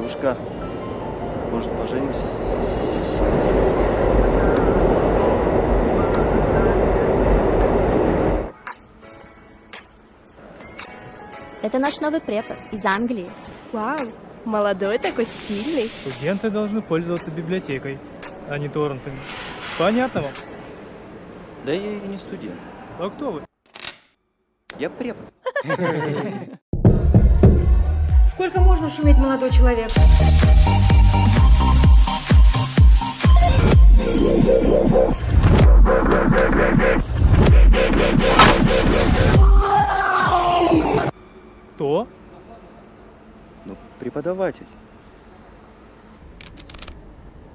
Душка, может, поженимся? Это наш новый препод из Англии. Вау, молодой такой стильный. Студенты должны пользоваться библиотекой, а не торрентами. Понятно вам? Да я и не студент. А кто вы? Я препод. Сколько можно шуметь, молодой человек? Кто? Ну, преподаватель.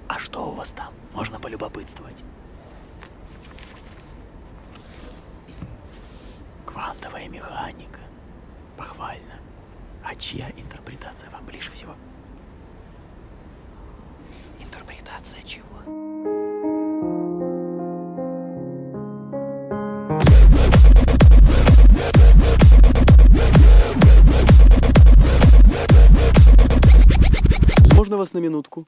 А что у вас там? Можно полюбопытствовать. Квантовая механика. Похвально. А чья интерпретация вам ближе всего? Интерпретация чего? Можно вас на минутку?